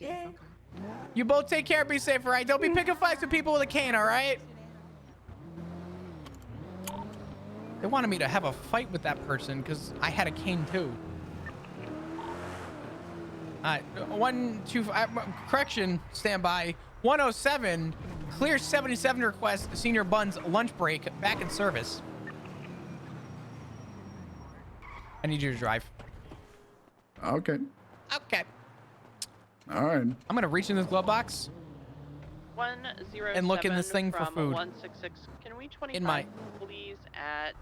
I'll get a phone call. You both take care. Be safe, all right? Don't be picking fights with people with a cane, all right? They wanted me to have a fight with that person because I had a cane too. All right, correction, stand by. 107, clear 77 request, Senior Buns lunch break, back in service. I need you to drive. Okay. Okay. All right. I'm gonna reach in this glove box 107 and look in this thing for from food. 166. Can we 25 In my... please at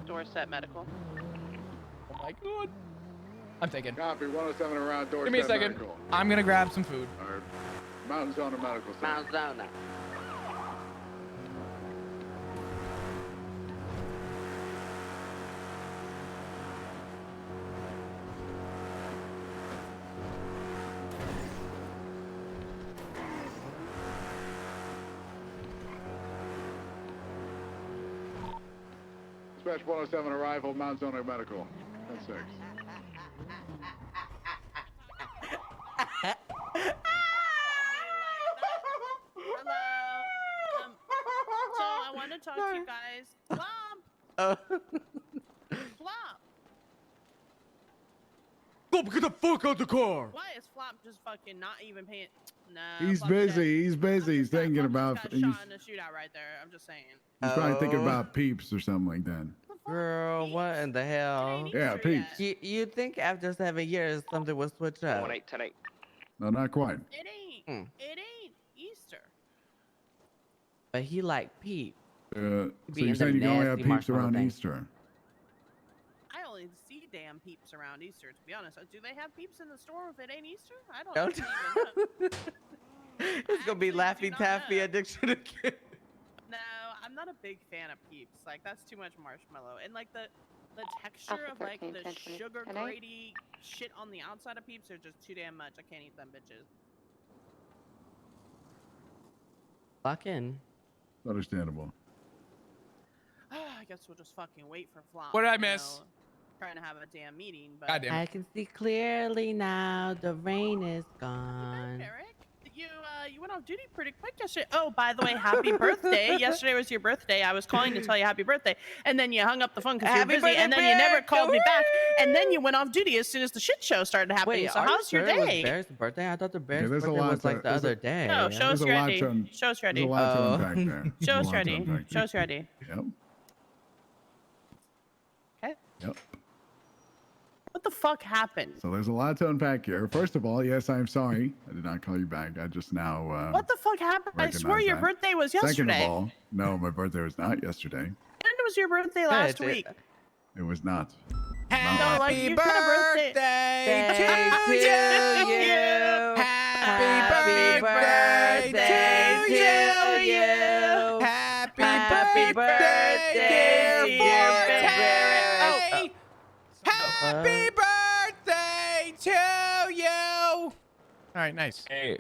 Dorset Medical? Oh my god. I'm taking. Copy. 107 around Dorset. Give me a second. Medical. I'm gonna grab some food. All right. Mountain Zona Medical Center. Mount Zona. Dispatch 107 arrival, Mount Zona Medical. 10-6. Hello. So I want to talk to you guys. Flop. Flop. Flop, get the fuck out the car. Why is Flop just fucking not even paying? No. He's Flop busy. He's busy. He's thinking Flop about. just He's, got shot in a shootout right there. I'm just saying. he's probably thinking about peeps or something like that. Girl, what in the hell? Yeah, peeps. You think after 7 years something will switch up? 18. No, not quite. It ain't. It ain't Easter. But he like peep. So Be you're in saying the you can only have nasty peeps around marshmallow Easter? I only see damn peeps around Easter, to be honest. Do they have peeps in the store if it ain't Easter? I don't even know. It's gonna be actually Laffy do not Taffy know. addiction again. No, I'm not a big fan of peeps. Like, that's too much marshmallow. And, like, the texture of, like, the sugar grady shit on the outside of peeps are just too damn much. I can't eat them bitches. Lock in. Understandable. I guess we'll just fucking wait for Flop. What did I you miss? know, trying to have a damn meeting, but... Goddamn. I can see clearly now. The rain is Hey, gone. Eric. You went off duty pretty quick yesterday. Oh, by the way, happy birthday. Yesterday was your birthday. I was calling to tell you happy birthday. And then you hung up the phone because you were Happy busy. birthday, And then you never Eric. called me back. And then you went off duty as soon as the shit show started happening. Wait, So are how's you your sure it was day? Bear's birthday? I thought the Bear's there's a birthday lot was like to- the there's a- other day. No, show us There's a your lot ID. to- Show us your There's a ID. lot to Oh. unpack there. Show There's a us lot your to ID. unpack Show us your ID. there. Yep. Okay. Yep. What the fuck happened? So there's a lot to unpack here. First of all, yes, I'm sorry. I did not call you back. I just now. What the fuck happened? I swear recognize your that. birthday was Second yesterday. of all, no, my birthday was not yesterday. When was your birthday last Good. week? It was not. Happy like, you've got a birthday- birthday to you. Happy birthday to you. Happy birthday, dear Forte. Happy birthday to you. All right, nice. Hey,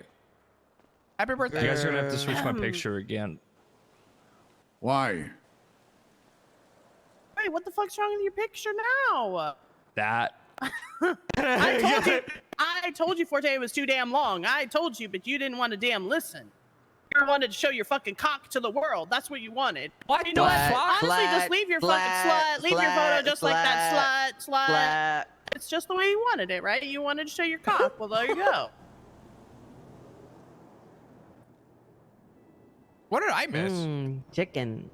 Happy you birthday. guys are gonna have to switch my picture again. Why? Wait, what the fuck's wrong with your picture now? That I told you Forte was too damn long. I told you, but you didn't want to damn listen. You wanted to show your fucking cock to the world. That's what you wanted. What You know what? the fuck? Honestly, just leave your fucking slut. Leave your photo just like that. Slut. Flat. It's just the way you wanted it, right? You wanted to show your cock. Well, there you go. What did I miss? Chicken.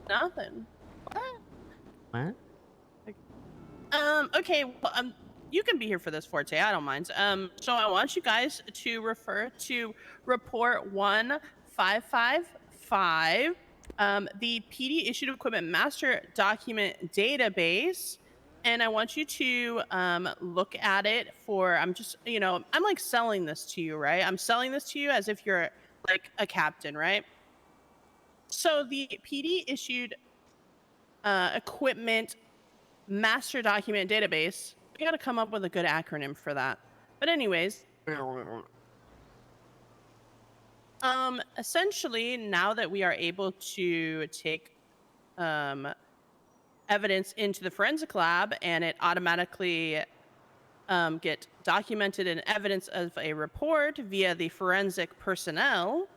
Nothing. What? Okay, well, you can be here for this, Forte. I don't mind. So I want you guys to refer to report 1555, the PD issued equipment master document database. And I want you to look at it for, I'm just, I'm like selling this to you, right? I'm selling this to you as if you're like a captain, right? So the PD issued equipment master document database. We got to come up with a good acronym for that. But anyways, essentially, now that we are able to take evidence into the forensic lab and it automatically get documented in evidence of a report via the forensic personnel,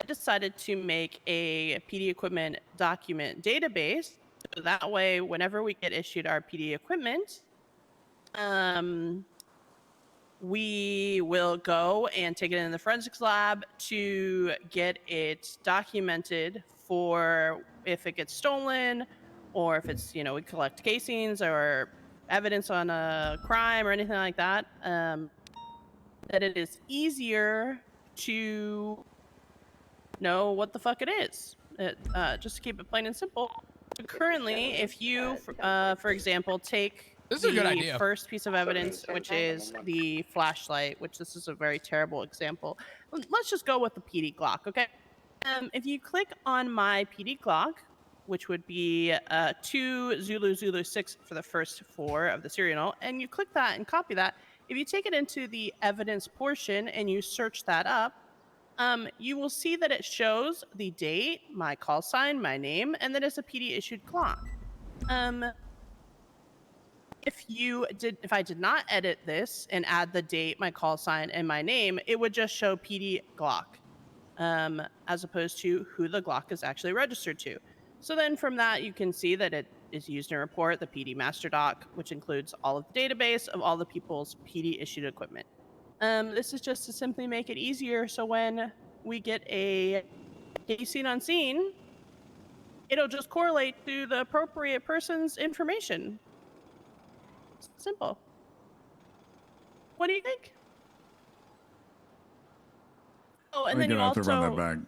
I decided to make a PD equipment document database. So that way, whenever we get issued our PD equipment, we will go and take it in the forensics lab to get it documented for if it gets stolen, or if it's, we collect casings or evidence on a crime or anything like that, that it is easier to know what the fuck it is. Just to keep it plain and simple. So currently, if you, for example, take This is a good idea. first piece of evidence, which is the flashlight, which this is a very terrible example. Let's just go with the PD Glock, okay? If you click on my PD Glock, which would be 2 Zulu Zulu 6 for the first 4 of the serial, and you click that and copy that, if you take it into the evidence portion and you search that up, you will see that it shows the date, my call sign, my name, and that it's a PD issued Glock. If I did not edit this and add the date, my call sign, and my name, it would just show PD Glock, as opposed to who the Glock is actually registered to. So then from that, you can see that it is used in a report, the PD master doc, which includes all of the database of all the people's PD issued equipment. This is just to simply make it easier, so when we get a casing on scene, it'll just correlate to the appropriate person's information. It's simple. What do you think? Oh, and We're then you gonna have to run that also... back.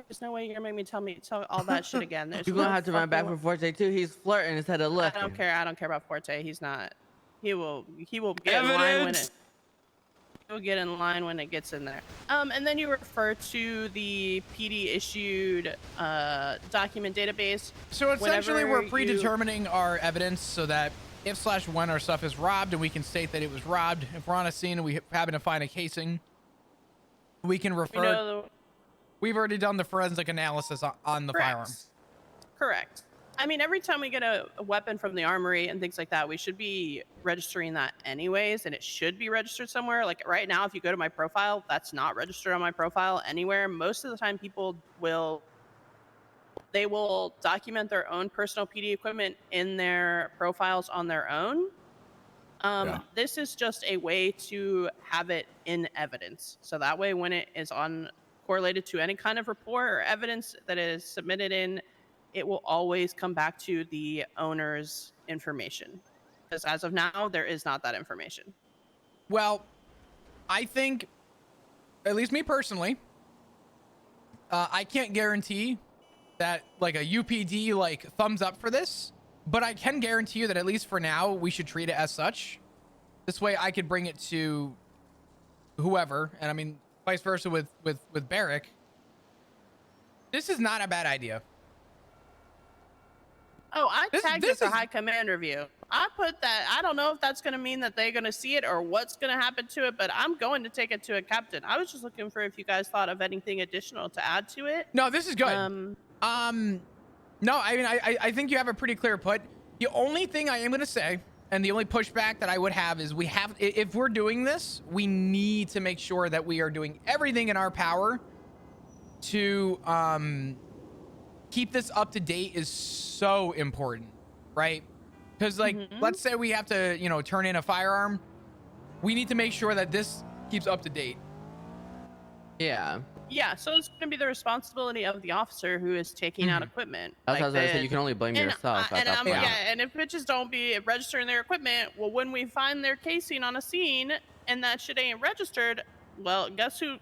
There's no way you're gonna make me tell all that shit again. There's You're no gonna have to run back fucking for Forte too. He's flirting instead of I looking. don't care. I don't care about Forte. He's not. He will get in line when it. He'll get in line when it gets in there. And then you refer to the PD issued document database. So essentially, we're Whenever predetermining our evidence so that if/when our stuff is robbed and we can state that it was robbed, if we're on a scene and we happen to find a casing, we can refer. We've already done the forensic analysis on the firearm. Correct. I mean, every time we get a weapon from the armory and things like that, we should be registering that anyways, and it should be registered somewhere. Like right now, if you go to my profile, that's not registered on my profile anywhere. Most of the time, people will document their own personal PD equipment in their profiles on their own. This is just a way to have it in evidence. So that way, when it is correlated to any kind of report or evidence that is submitted in, it will always come back to the owner's information. Because as of now, there is not that information. Well, I think, at least me personally, I can't guarantee that like a UPD like thumbs up for this, but I can guarantee you that at least for now, we should treat it as such. This way I could bring it to whoever, and I mean, vice versa with Barrick. This is not a bad idea. Oh, I tagged it for high command review. I put that. I don't know if that's going to mean that they're going to see it or what's going to happen to it, but I'm going to take it to a captain. I was just looking for if you guys thought of anything additional to add to it. No, this is good. No, I mean, I think you have a pretty clear put. The only thing I am going to say, and the only pushback that I would have is if we're doing this, we need to make sure that we are doing everything in our power to keep this up to date is so important, right? Because like, let's say we have to, turn in a firearm. We need to make sure that this keeps up to date. Yeah. Yeah, so it's going to be the responsibility of the officer who is taking out equipment. That's what I was going to say. You can only blame yourself. And if bitches don't be registering their equipment, well, when we find their casing on a scene and that shit ain't registered, well, guess who?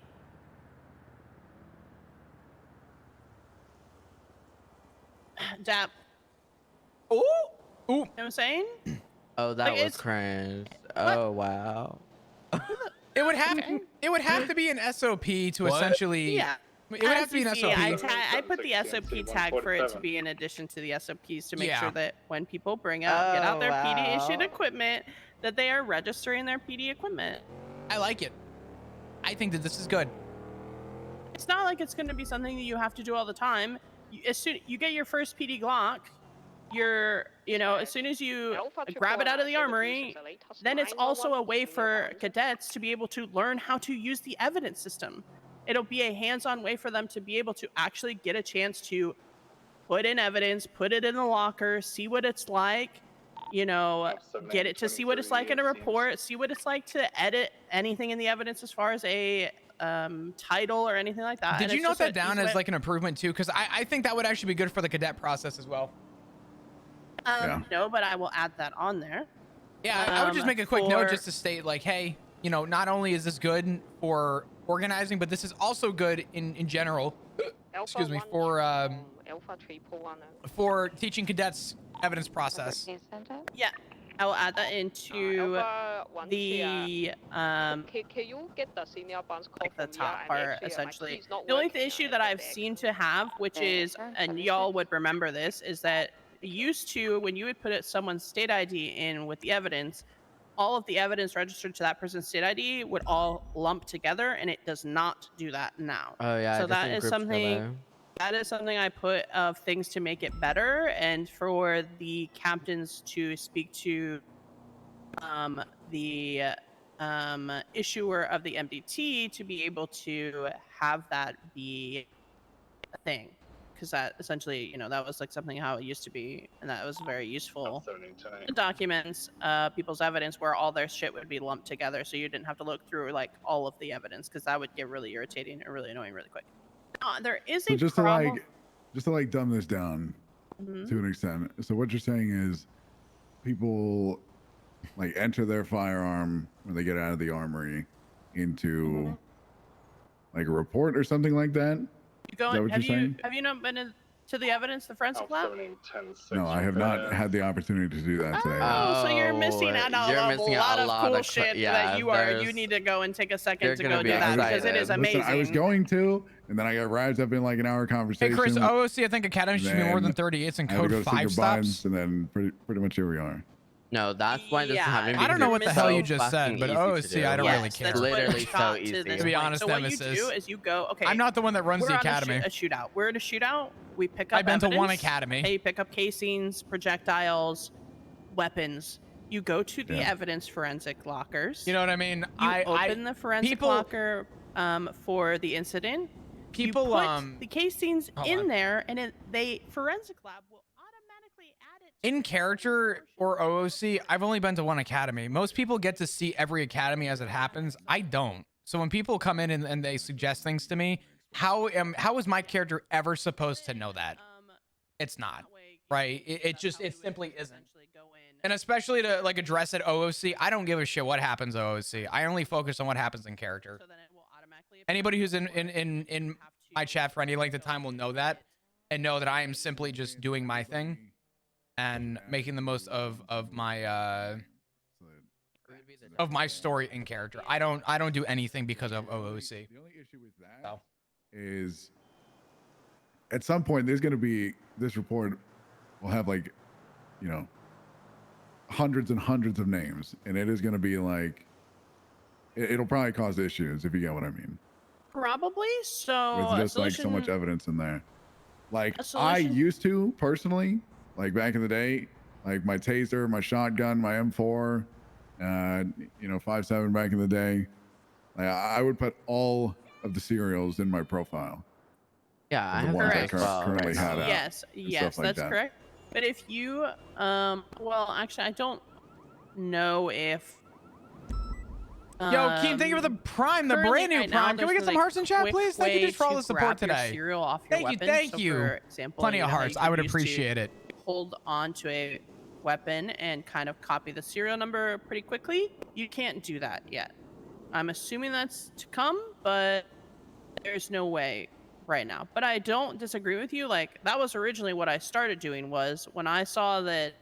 Dap. Ooh. You know what I'm saying? Oh, that was cringe. Oh, wow. It would have to be an SOP to essentially. Yeah. It would have to be an SOP. I put the SOP tag for it to be in addition to the SOPs to make sure that when people get out their PD issued equipment, that they are registering their PD equipment. I like it. I think that this is good. It's not like it's going to be something that you have to do all the time. As soon you get your first PD Glock, you're, as soon as you grab it out of the armory, then it's also a way for cadets to be able to learn how to use the evidence system. It'll be a hands-on way for them to be able to actually get a chance to put in evidence, put it in the locker, see what it's like, get it to see what it's like in a report, see what it's like to edit anything in the evidence as far as a title or anything like that. Did And you it's note just that an down easy as way- like an improvement too? Because I think that would actually be good for the cadet process as well. No, but I will add that on there. Yeah, I would just make a quick note for- just to state like, hey, not only is this good for organizing, but this is also good in general. Excuse me, for teaching cadets evidence process. Yeah, I will add that into the like the top part essentially. The only issue that I've seen to have, which is, and y'all would remember this, is that used to when you would put someone's state ID in with the evidence, all of the evidence registered to that person's state ID would all lump together, and it does not do that now. Oh yeah, So it that doesn't is group something. together. That is something I put of things to make it better, and for the captains to speak to the issuer of the MDT to be able to have that be a thing, because that essentially, that was like something how it used to be, and that was very useful. The documents, people's evidence, where all their shit would be lumped together, so you didn't have to look through like all of the evidence, because that would get really irritating and really annoying really quick. There is So a just problem. to like dumb this down Mhm. to an extent. So what you're saying is people like enter their firearm when they get out of the armory into like a report or something like that. You go that in, what have you're you saying? have you not been to the evidence, the forensic lab? No, I have not had the opportunity to do that today. Oh, so you're missing out on you're a missing lot out of a lot cool of shit yeah, that you there's- need to go and take a second you're to gonna go be do that, because it is excited. amazing. Listen, I was going to, and then I got wrapped up in like an hour Hey, conversation. Chris, OOC, I think Academy should be more than Then 38 and I had to code go to 5 see goodbyes, stops. and then pretty much here we are. No, that's why it doesn't Yeah, happen. I don't because know it's what the hell so you just said, fucking but easy to OOC, do. I don't really Yes, care. that's what Literally got so to easy. this To be point. honest, so what you Nemesis, do is you go, okay, I'm not the one that runs we're the on academy. a shootout. We're at a shootout. We pick up I've been to one evidence. academy. Hey, you pick up casings, projectiles, weapons. You go to the Yeah. evidence forensic lockers. You know what I mean? You open the forensic locker for the incident. People, you put the casings hold in on. there, and the forensic lab will automatically add it to In the character or OOC, I've only been to one academy. Most people get to see every academy as it happens. I don't. So when people come in and they suggest things to me, how is my character ever supposed to know that? It's not, that way, right? It that's just how we it would simply isn't. essentially go in. And especially to like address it OOC, I don't give a shit what happens OOC. I only focus on what happens in character. So then it will automatically appear Anybody who's in before you have my to chat for any length of go time will and know edit that it. and know that I am simply just doing my thing and making the most of my story in character. I don't do anything because of OOC. The only issue with that So. is at some point there's going to be this report will have like, hundreds and hundreds of names, and it is going to be like it'll probably cause issues if you get what I mean. Probably. So With a just like so much solution- evidence in there. Like A I solution- used to personally, like back in the day, like my taser, my shotgun, my M4, 5.7 back in the day. Like, I would put all of the serials in my profile. Yeah, I the have ones that I as well. currently right had now. out. Yes, yes, stuff like that's that. correct. But if you, well, actually, I don't know if. Yo, Keen, thank you for the prime, the currently brand new right now, prime. Can we there's get some no, hearts in chat, quick please? Thank you way just for all to the support grab your today. cereal off your Thank you, weapon. thank So you. For example, Plenty of how hearts. you I would used to appreciate it. Hold on to a weapon and kind of copy the serial number pretty quickly. You can't do that yet. I'm assuming that's to come, but there's no way right now. But I don't disagree with you. Like, that was originally what I started doing, was when I saw that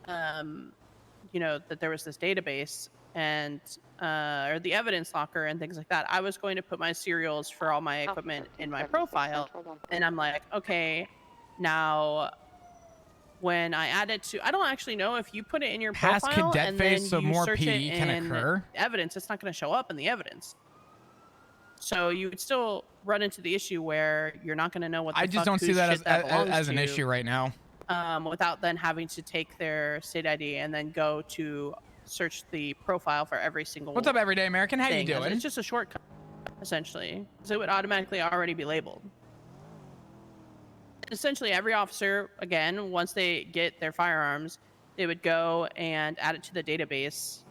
that there was this database and or the evidence locker and things like that, I was going to put my serials for all my equipment in my profile. And I'm like, okay, now when I add it to, I don't actually know if you put it in your Past profile cadet and phase, then so you more search PD it can in occur? evidence, it's not going to show up in the evidence. So you would still run into the issue where you're not going to know what the I just fuck don't see whose that shit that belongs as an to. issue right now. without then having to take their state ID and then go to search the profile for every single What's up, everyday American? How you thing. doing? It's just a shortcut, essentially. So it would automatically already be labeled. Essentially, every officer, again, once they get their firearms, they would go and add it to the database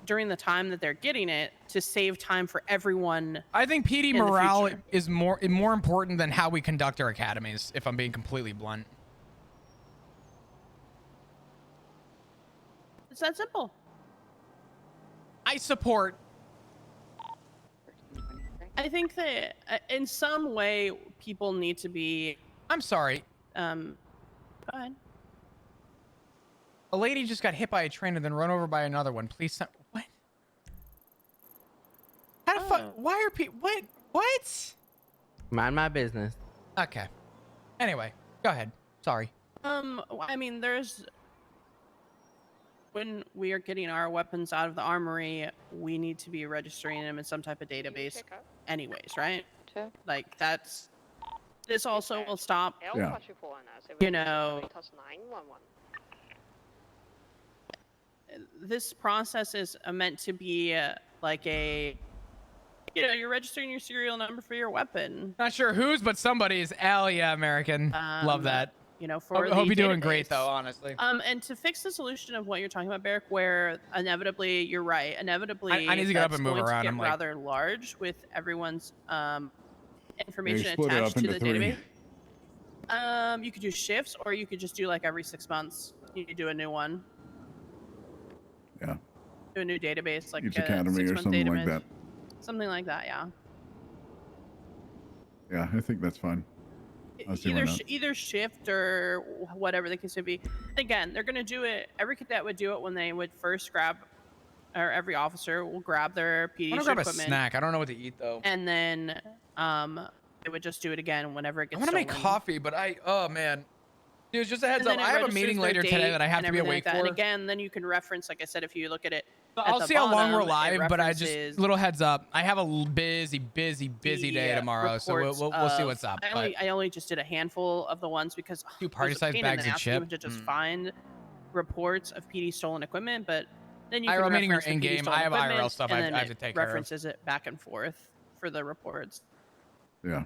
during the time that they're getting it to save time for everyone. I think PD in the morale future. is more important than how we conduct our academies, if I'm being completely blunt. It's that simple. I support. I think that in some way people need to be I'm sorry. go ahead. A lady just got hit by a train and then run over by another one. Please, what? How the fuck? Why are people? What? Mind my business. Okay. Anyway, go ahead. Sorry. I mean, when we are getting our weapons out of the armory, we need to be registering them in some type of database anyways, right? Like this also will stop, Yeah. you know, this process is meant to be like you're registering your serial number for your weapon. Not sure whose, but somebody's. Hell yeah, American. Love that. You know, for Hope the you're doing great, database. though, honestly. And to fix the solution of what you're talking about, Barrick, where inevitably, you're right, inevitably I need to get up that's and move going around. to I'm get like, rather large with everyone's information split it attached up to into the 3. database. You could do shifts, or you could just do like every 6 months. You could do a new one. Yeah. Do a new database, like Each a academy or 6-month something database. like that. Something like that, yeah. Yeah, I think that's fine. I'll see why not. Either shift or whatever the case may be. Again, they're going to do it. Every cadet would do it when they would first grab, or every officer will grab their PD I'm gonna grab equipment. a snack. I don't know what to eat though. And then they would just do it again whenever it I gets want to make stolen. coffee, but oh man, dude, just a heads And up. then it I have a registers meeting their later today date that I have and to be everything awake like that. for. And again, then you can reference, like I said, if you look at it. I'll the see how long we're bottom, it live, but I just references little heads up. I have a busy day tomorrow, so we'll see what's up. I only just did a handful of the ones because Two it was a party-sized pain in the bags of ass chip. to just find reports of PD stolen equipment, but then you IRL can meeting or reference the PD in-game. stolen I have IRL equipment, stuff and I then have to take care of. references it back and forth for the reports. Yeah.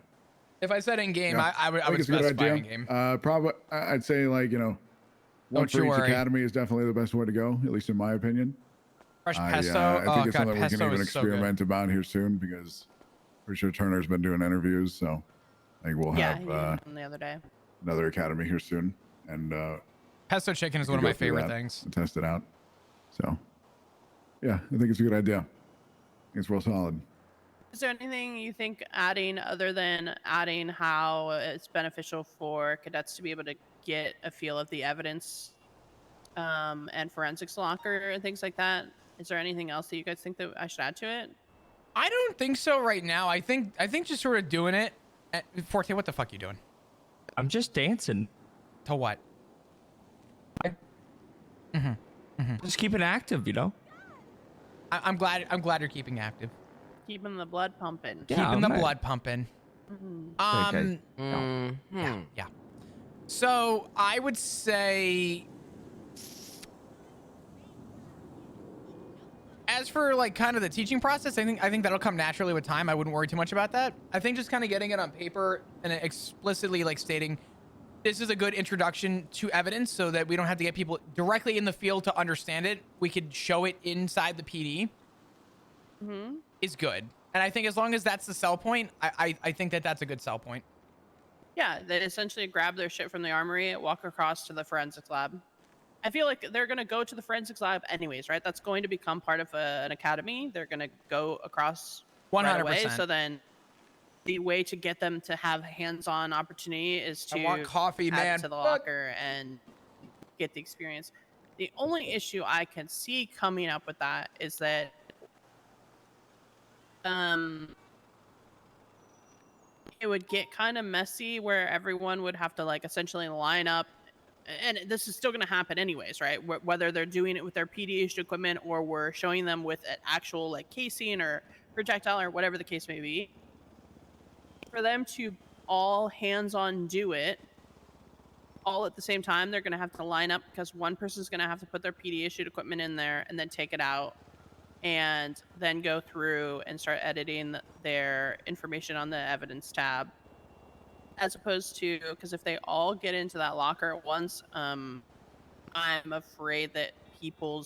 If I said in-game, Yeah. I would think it's a good specify idea. in-game. Probably, I'd say like, one Don't for you each worry. academy is definitely the best way to go, at least in my opinion. Fresh I pesto. think Oh it's god, something we pesto can even is so good. experiment about here soon because pretty sure Turner's been doing interviews, so I think we'll Yeah, have he did one the other day. another academy here soon, and Pesto chicken is we one of can my go through favorite that things. and test it out. So, yeah, I think it's a good idea. I think it's real solid. Is there anything you think adding other than adding how it's beneficial for cadets to be able to get a feel of the evidence and forensics locker and things like that? Is there anything else that you guys think that I should add to it? I don't think so right now. I think just sort of doing it. Forte, what the fuck you doing? I'm just dancing. To what? Just keep it active, you know? I'm glad you're keeping active. Keeping the blood pumping. Yeah, Keeping the I'm not- blood pumping. Okay. Yeah. So I would say, as for like kind of the teaching process, I think that'll come naturally with time. I wouldn't worry too much about that. I think just kind of getting it on paper and explicitly like stating this is a good introduction to evidence so that we don't have to get people directly in the field to understand it. We could show it inside the PD is good. And I think as long as that's the sell point, I think that's a good sell point. Yeah, they essentially grab their shit from the armory, walk across to the forensics lab. I feel like they're going to go to the forensics lab anyways, right? That's going to become part of an academy. They're going to go across 100%. right away. So then the way to get them to have hands-on opportunity is to I want coffee, add man. it to the Fuck. locker and get the experience. The only issue I can see coming up with that is that it would get kind of messy where everyone would have to like essentially line up, and this is still going to happen anyways, right? Whether they're doing it with their PD issued equipment or we're showing them with an actual like casing or projectile or whatever the case may be, for them to all hands on do it all at the same time. They're going to have to line up because one person's going to have to put their PD issued equipment in there and then take it out and then go through and start editing their information on the evidence tab. As opposed to, because if they all get into that locker at once, I'm afraid that people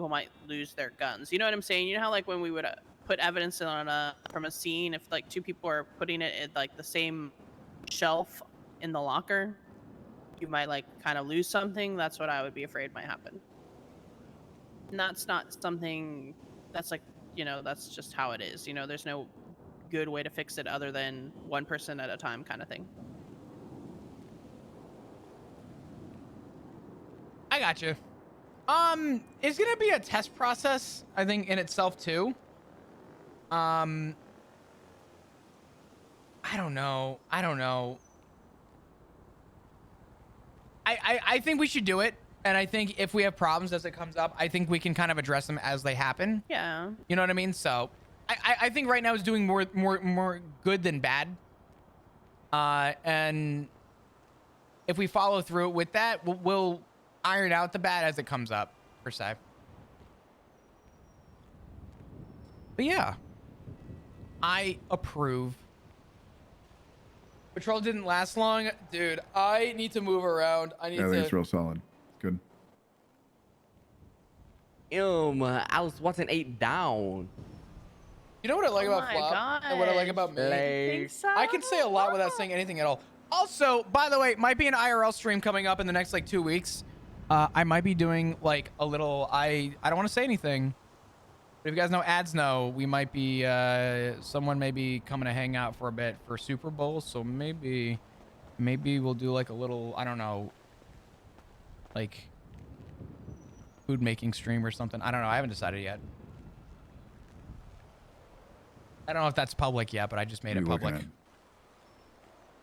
might lose their guns. You know what I'm saying? You know how like when we would put evidence on from a scene, if like two people are putting it in like the same shelf in the locker, you might like kind of lose something. That's what I would be afraid might happen. And that's not something that's like, you know, that's just how it is. You know, there's no good way to fix it other than one person at a time kind of thing. I got you. It's gonna be a test process, I think, in itself too. I don't know. I think we should do it, and I think if we have problems as it comes up, I think we can kind of address them as they happen. Yeah. You know what I mean? So I think right now it's doing more good than bad. And if we follow through with that, we'll iron out the bad as it comes up, per se. But yeah, I approve. Patrol didn't last long, dude. I need to move around. I think it's real solid. Good. I was watching 8 down. You know what I like Oh about my Flop and what I like about me? Like, I can say a lot without saying anything at all. Also, by the way, might be an IRL stream coming up in the next like 2 weeks. I might be doing like a little. I don't want to say anything, but if you guys know ads know, we might be someone may be coming to hang out for a bit for Super Bowl. So maybe we'll do like a little. I don't know, like food making stream or something. I don't know. I haven't decided yet. I don't know if that's public yet, but I just made it public.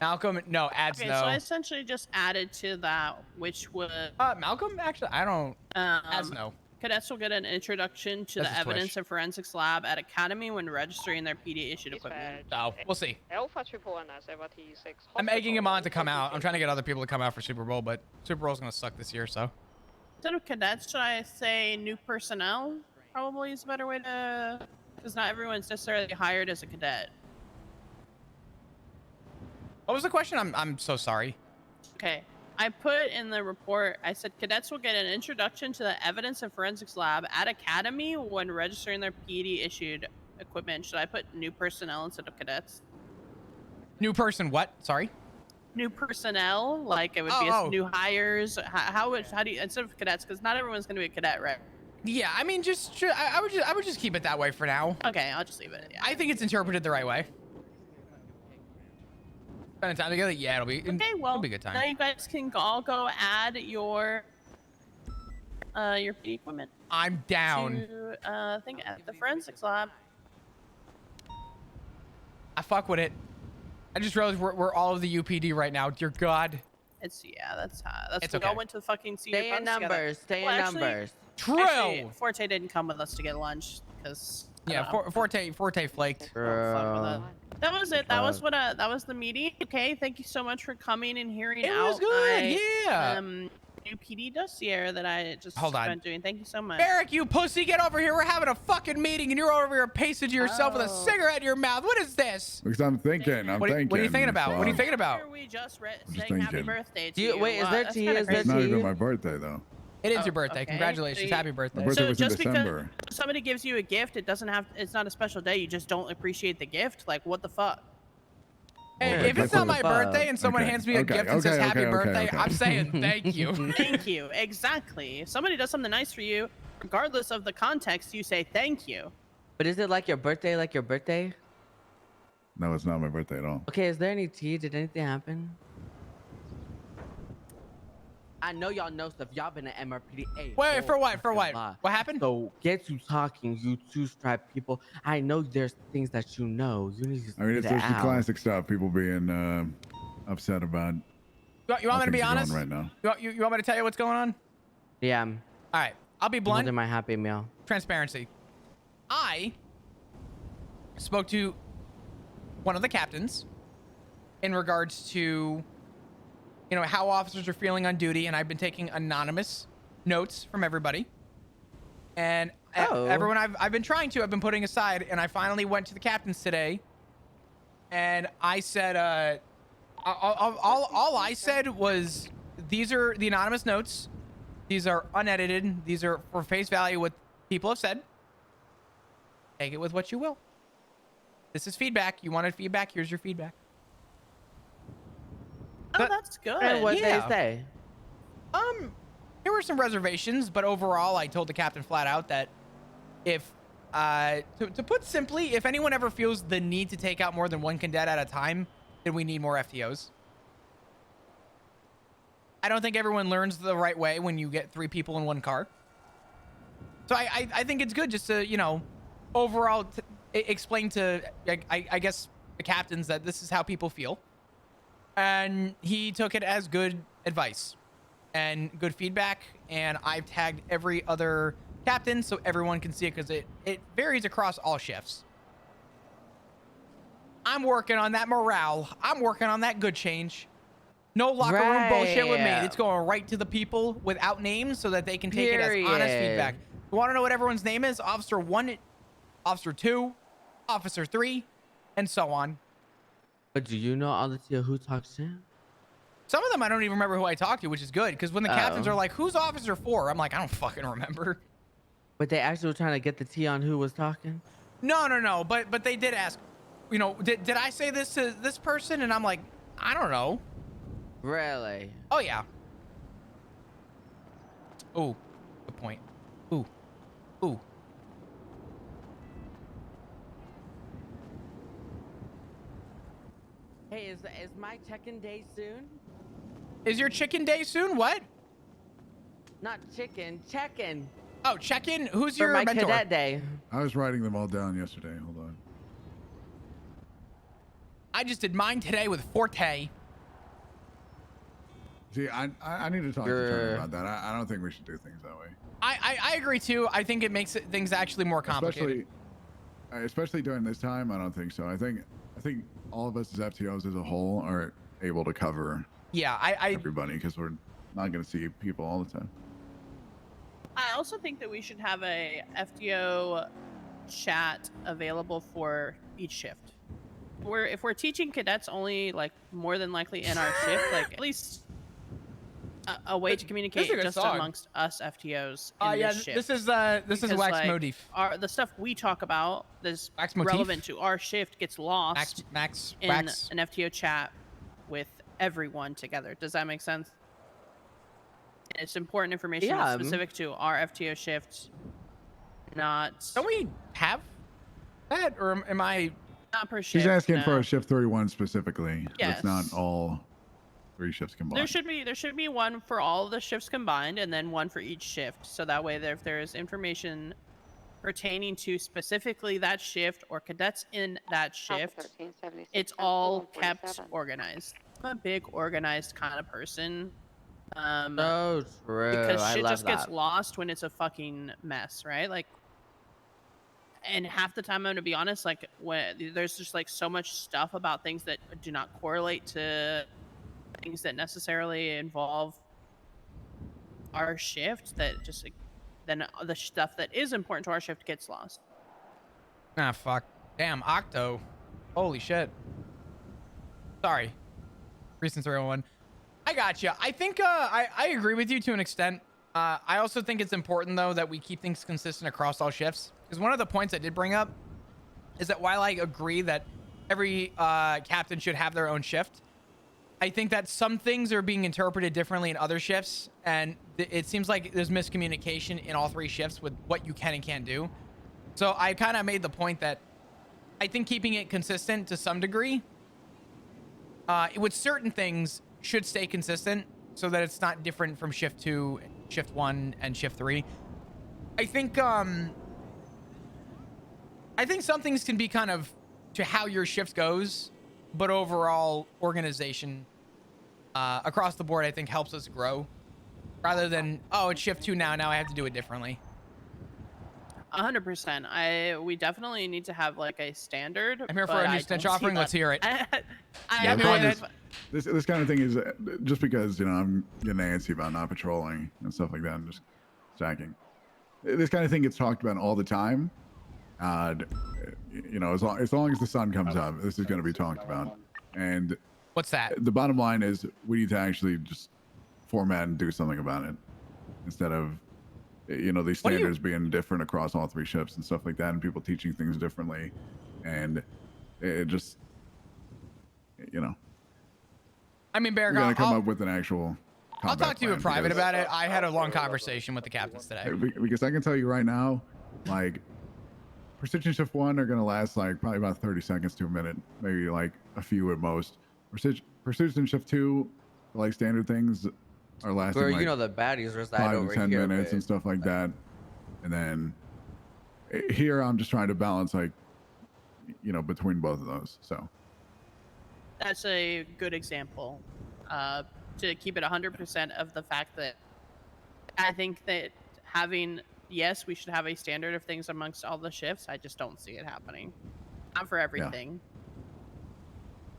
Malcolm, no, ads Okay, no. so I essentially just added to that, which would Malcolm, actually, I don't. Ads no. cadets will get an introduction to That's the his evidence Twitch. and forensics lab at Academy when registering their PD issued equipment. So we'll see. Alpha 76. I'm egging him on to come out. I'm trying to get other people to come out for Super Bowl, but Super Bowl's gonna suck this year, so. Instead of cadets, should I say new personnel? Probably is a better way to, because not everyone's necessarily hired as a cadet. What was the question? I'm so sorry. Okay. I put in the report, I said cadets will get an introduction to the evidence and forensics lab at Academy when registering their PD issued equipment. Should I put new personnel instead of cadets? New person, what? Sorry. New personnel, like it would be new hires. How do you, instead of cadets, because not everyone's going to be a cadet, right? Yeah, I mean, I would just keep it that way for now. Okay, I'll just leave it. Yeah. I think it's interpreted the right way. Spending time together, yeah, it'll be. Okay, well, it'll be a good time. now you guys can all go add your PD equipment. I'm down. To, I think at the forensics lab. I fuck with it. I just realized we're all of the UPD right now. Dear God. It's that's It's we okay. all went to the fucking senior Stay in funds together. numbers. Stay in Well, actually- numbers. True. Actually, Forte didn't come with us to get lunch because Yeah, Forte flaked. Bro. That was it. That was that was the meeting. Okay, thank you so much for coming and hearing It out was good, my, yeah. new PD dossier that I just Hold on. spent doing. Thank you so much. Eric, you pussy, get over here. We're having a fucking meeting and you're over here pacing to yourself with a Oh. cigarette in your mouth. What is this? Because I'm thinking. What are you thinking about? What are you so- thinking about? Here we just just saying happy thinking. birthday to Do you- wait, is there That's tea? kinda Is there It's crazy. not even tea? my birthday though. It is Oh, your birthday. okay. Congratulations. So Happy My birthday. birthday So was in just December. because somebody gives you a gift, it doesn't have. It's not a special day. You just don't appreciate the gift. Like what the fuck? Hey, Well, if it's not my fuck. birthday and someone Okay, hands me a okay, gift and says okay, happy okay, birthday, okay. I'm saying thank you. Thank you. Exactly. If somebody does something nice for you, regardless of the context, you say thank you. But is it like your birthday? Like your birthday? No, it's not my birthday at all. Okay, is there any tea? Did anything happen? I know y'all know stuff. Y'all been at MRPD. Hey, Wait, for what? For fucking what? lie. What happened? So get you talking, you two-stripe people. I know there's things that you know. You need to I mean, it's spit it just the out. classic stuff. People being upset about. You want me to be how honest? things are going right now. You want me to tell you what's going on? Yeah, All right. I'll be I'm blunt. holding my Happy Meal. Transparency. I spoke to one of the captains in regards to you know, how officers are feeling on duty, and I've been taking anonymous notes from everybody. And everyone I've been trying to, I've been putting aside, and I finally went to the captains today, and I said, all I said was, these are the anonymous notes. These are unedited. These are for face value what people have said. Take it with what you will. This is feedback. You wanted feedback? Here's your feedback. Oh, that's good. And what Yeah. they say? There were some reservations, but overall, I told the captain flat out that if, to put simply, if anyone ever feels the need to take out more than one cadet at a time, then we need more FTOs. I don't think everyone learns the right way when you get 3 people in one car. So I think it's good just to, you know, overall explain to, I guess, the captains that this is how people feel. And he took it as good advice and good feedback. And I've tagged every other captain so everyone can see it, because it varies across all shifts. I'm working on that morale. I'm working on that good change. No locker room bullshit with me. Right. It's going right to the people without names so that they can take it as honest feedback. You want to know what everyone's name is? Officer 1, Officer 2, Officer 3, and so on. But do you know all the TO who talks shit? Some of them I don't even remember who I talked to, which is good, because when the captains are like, who's Officer 4? I'm like, I don't fucking remember. But they actually were trying to get the tea on who was talking? No. But they did ask, you know, did I say this to this person? And I'm like, I don't know. Really? Oh, yeah. Ooh, good point. Ooh. Hey, is my check-in day soon? Is your chicken day soon? What? Not chicken, check-in. Oh, check-in? Who's For your my mentor? cadet day. I was writing them all down yesterday. Hold on. I just did mine today with Forte. See, I need to talk to Tony about that. I don't think we should do things that way. I agree too. I think it makes things actually more complicated. Especially during this time, I don't think so. I think all of us as FTOs as a whole are able to cover everybody, because we're not going to see people all the time. I also think that we should have a FDO chat available for each shift. If we're teaching cadets only, like, more than likely in our shift, like, at least a way to communicate just amongst us FTOs in this shift. This is Wax like, Motif. The stuff we talk about that's Wax Motif? relevant to our shift gets lost in Wax. an FTO chat with everyone together. Does that make sense? And it's important information that's specific to our FTO shift, not... Don't we have that, or am I... Not per shift. She's asking no. for a shift 31 specifically. Yes. It's not all 3 shifts combined. There should be one for all of the shifts combined, and then one for each shift. So that way, if there is information pertaining to specifically that shift or cadets in that shift, it's all kept organized. I'm a big organized kind of person. So true. Because I shit love just gets lost when it's a fucking mess, right? Like, and half the time, I'm gonna be honest, like, when there's just like so much stuff about things that do not correlate to things that necessarily involve our shift, that just like, then the stuff that is important to our shift gets lost. Ah, fuck. Damn, Octo. Holy shit. Sorry. Recent 301. I got you. I think I agree with you to an extent. I also think it's important, though, that we keep things consistent across all shifts. Because one of the points I did bring up is that while I agree that every captain should have their own shift, I think that some things are being interpreted differently in other shifts. And it seems like there's miscommunication in all 3 shifts with what you can and can't do. So I kind of made the point that I think keeping it consistent to some degree with certain things should stay consistent so that it's not different from shift 2, shift 1, and shift 3. I think some things can be kind of to how your shift goes, but overall organization across the board, I think, helps us grow rather than, oh, it's shift 2 now I have to do it differently. 100%. We definitely need to have like a standard. I'm here for but a new I snitch don't see offering. that. Let's hear it. I Yeah, the do problem it. is, this kind of thing is just because I'm getting antsy about not patrolling and stuff like that. I'm just stacking. This kind of thing gets talked about all the time. As long as the sun comes up, this is going to be talked about. And What's that? the bottom line is we need to actually just format and do something about it instead of these standards being different across all 3 ships and stuff like that, and people teaching things differently, and it just I mean, Barrick, we're gonna come up with an actual I'll talk to you in plan private because- about it. I had a long conversation with the captains today. because I can tell you right now, like precision shift 1 are gonna last like probably about 30 seconds to a minute, maybe like a few at most. Precision shift 2, like standard things, are lasting Where like the baddies reside 5 over to 10 here. minutes and stuff like that. And then here I'm just trying to balance between both of those. So That's a good example. To keep it 100% of the fact that I think that yes, we should have a standard of things amongst all the shifts. I just don't see it happening. Not for everything.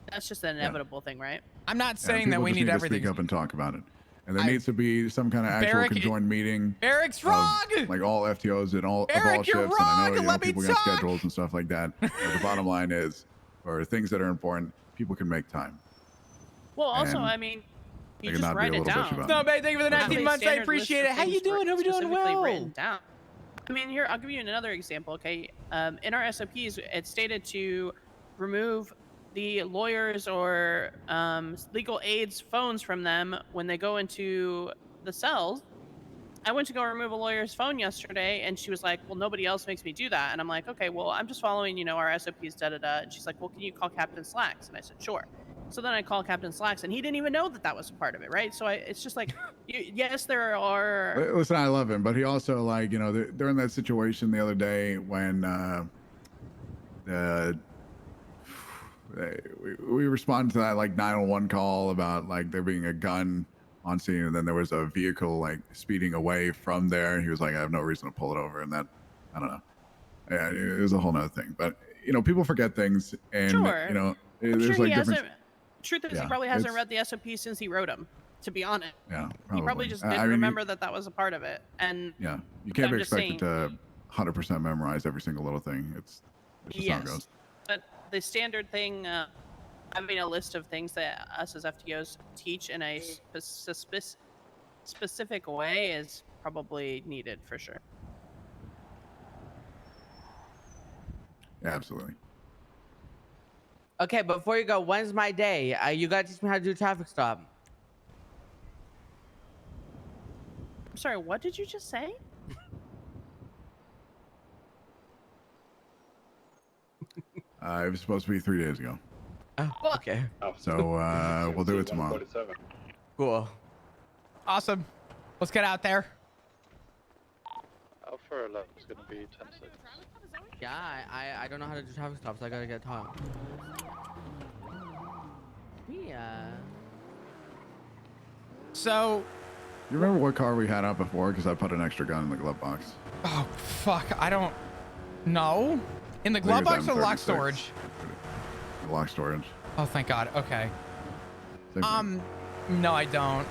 That's just an inevitable thing, right? I'm not saying that people we just need to everything. speak up and talk about it. And there needs to be some kind of actual Barrick, conjoined meeting. Barrick's of, wrong. like all FTOs and all Barrick, ships. you're And I know wrong. Let me people got talk. schedules and stuff like that. But the bottom line is, for things that are important, people can make time. Well, also, And I mean, you they just cannot be write a it little bitch down. about No, man, thank you for the Have 19 a months. I standard appreciate list it. of How you things doing? Hope you're doing specifically well. written down. I mean, here, I'll give you another example, okay? In our SOPs, it's stated to remove the lawyers or legal aides' phones from them when they go into the cells. I went to go remove a lawyer's phone yesterday, and she was like, well, nobody else makes me do that. And I'm like, okay, well, I'm just following, our SOPs, da-da-da. And she's like, well, can you call Captain Slacks? And I said, sure. So then I called Captain Slacks, and he didn't even know that was a part of it, right? So it's just like, yes, there are... Listen, I love him, but he also during that situation the other day when we responded to that 911 call about there being a gun on scene, and then there was a vehicle speeding away from there. He was like, I have no reason to pull it over, and that, I don't know. Yeah, it was a whole nother thing. But people forget things, and Sure. I'm there's sure he different. hasn't... Truth is, Yeah, he probably hasn't it's- read the SOP since he wrote them, to be honest. Yeah, He probably just didn't remember that was a part of it. And Yeah, you can't I'm be just expected saying- to 100% memorize every single little thing. It's just how it goes. But the standard thing, having a list of things that us as FTOs teach in a specific way is probably needed for sure. Yeah, absolutely. Okay, before you go, when's my day? You gotta teach me how to do a traffic stop. I'm sorry, what did you just say? It was supposed to be 3 days ago. Oh, okay. So we'll do it tomorrow. Cool. Awesome. Let's get out there. Alpha 11 is going to be 10 seconds. Yeah, I don't know how to do traffic stops. I gotta get taught. Yeah. So, You remember what car we had out before? Because I put an extra gun in the glove box. oh, fuck. I don't know. In the I think glove it was box or the lock M36. storage? The lock storage. Oh, thank God. Okay. Same thing. No, I don't.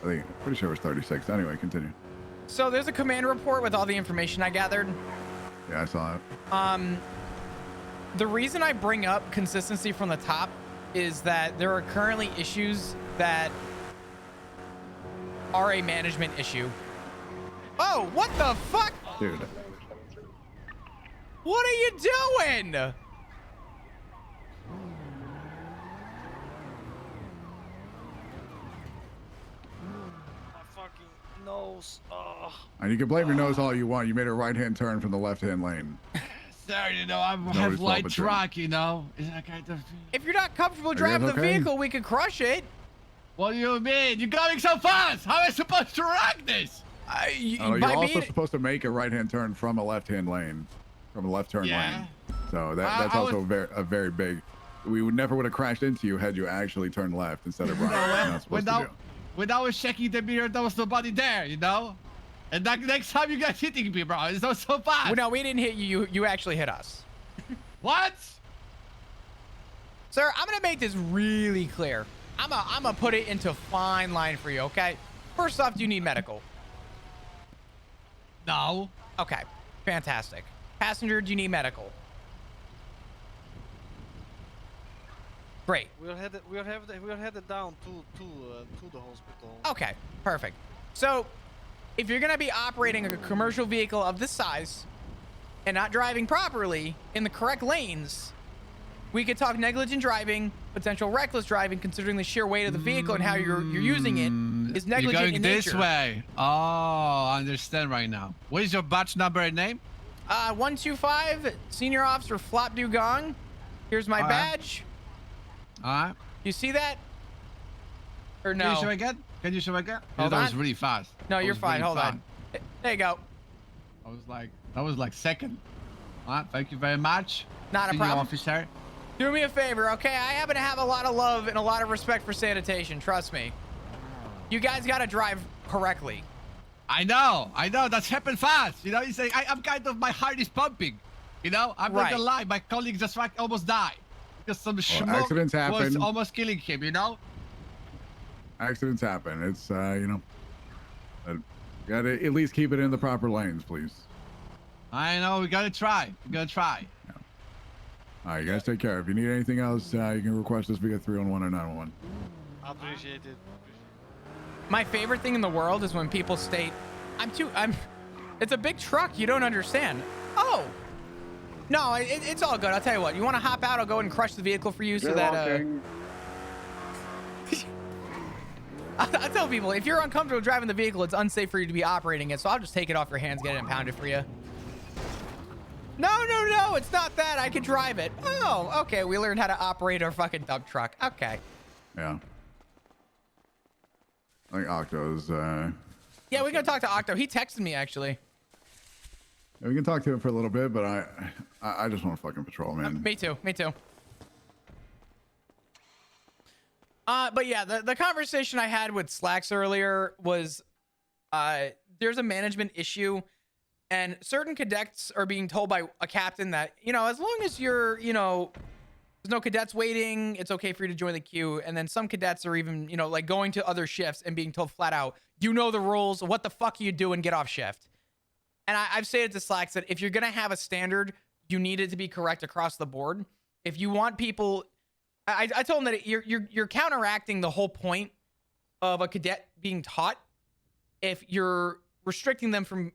I think, pretty sure it was 36. Anyway, continue. So there's a command report with all the information I gathered. Yeah, I saw it. The reason I bring up consistency from the top is that there are currently issues that are a management issue. Oh, what the fuck? Dude. What are you doing? Nose. Oh. And you can blame your nose all you want. You made a right-hand turn from the left-hand lane. Sir, I Nobody's have light fault but truck, Is that kind of... If you're not comfortable you driving guys the okay? vehicle, we could crush it. What do you mean? You're going so fast! How am I supposed to rock this? You're by also being- supposed to make a right-hand turn from a left-hand lane, from a left turn lane. So that's I also was- a very big. We would never would have crashed into you had you actually turned left instead of right. You're not supposed to do. When I was checking the mirror, there was nobody there, And like next time you guys hitting me, bro, it's not so fast. Well, no, we didn't hit you. You actually hit us. What? Sir, I'm gonna make this really clear. I'm gonna put it into fine line for you, okay? First off, do you need medical? No. Okay, fantastic. Passenger, do you need medical? Great. We're headed down to the hospital. Okay, perfect. So, if you're gonna be operating a commercial vehicle of this size and not driving properly in the correct lanes, we could talk negligent driving, potential reckless driving, considering the sheer weight of the vehicle and how you're using it is negligent You're going in this nature. way. Oh, I understand right now. What is your badge number and name? 125, Senior Officer Flop Dugong. Here's my All right. badge. All right. You see that? Or no? Can you show again? Can you show again? Hold that was on. really fast. No, That you're was fine. really Hold fast. on. There you go. That was like second. All right. Thank you very much. Not a Senior problem. officer. Do me a favor, okay? I happen to have a lot of love and a lot of respect for sanitation. Trust me. You guys gotta drive correctly. I know. That's happened fast. You know, you say I'm kind of, my heart is pumping. You know, I'm not gonna lie. My colleague just almost died because some schmuck accidents was happen. almost killing him. You know. Accidents happen. It's gotta at least keep it in the proper lanes, please. I know. We gotta try. All right, you guys take care. If you need anything else, you can request us via 311 or 911. Appreciate it. My favorite thing in the world is when people state, it's a big truck. You don't understand. Oh, no, it's all good. I'll tell you what, you want to hop out? I'll go and crush the vehicle for you so that, I tell people, if you're uncomfortable driving the vehicle, it's unsafe for you to be operating it. So I'll just take it off your hands, get it impounded for you. No, it's not that. I can drive it. Oh, okay. We learned how to operate our fucking dump truck. Okay. Yeah. I think Octo's, Yeah, we're going to talk to Octo. He texted me, actually. we can talk to him for a little bit, but I just want to fucking patrol, man. Me too. But yeah, the conversation I had with Slacks earlier was, there's a management issue. And certain cadets are being told by a captain that, as long as you're, there's no cadets waiting, it's okay for you to join the queue. And then some cadets are even, like going to other shifts and being told flat out, you know the rules. What the fuck are you doing? Get off shift. And I've stated to Slacks that if you're going to have a standard, you need it to be correct across the board. If you want people, I told him that you're counteracting the whole point of a cadet being taught if you're restricting them from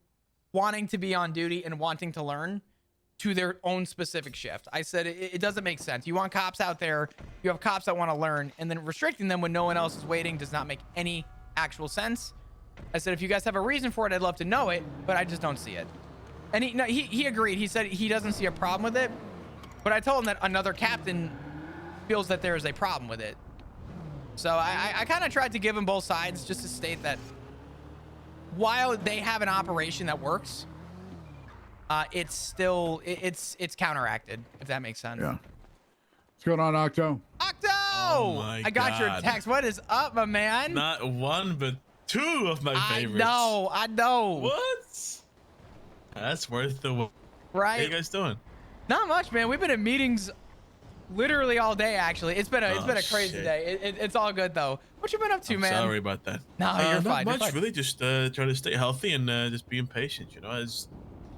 wanting to be on duty and wanting to learn to their own specific shift. I said it doesn't make sense. You want cops out there, you have cops that want to learn, and then restricting them when no one else is waiting does not make any actual sense. I said if you guys have a reason for it, I'd love to know it, but I just don't see it. And he agreed. He said he doesn't see a problem with it, but I told him that another captain feels that there is a problem with it. So I kind of tried to give him both sides just to state that while they have an operation that works, it's still it's counteracted, if that makes sense. Yeah. What's going on, Octo? Octo! Oh my I got your God. text. What is up, my man? Not one, but two of my favorites. I know. What? That's worth the wait. Right? How you guys doing? Not much, man. We've been in meetings literally all day. Actually, it's been a crazy shit. day. It's all good though. What you been up to, I'm man? sorry about that. No, you're not fine. much, You're fine. really. Just trying to stay healthy and just being patient. I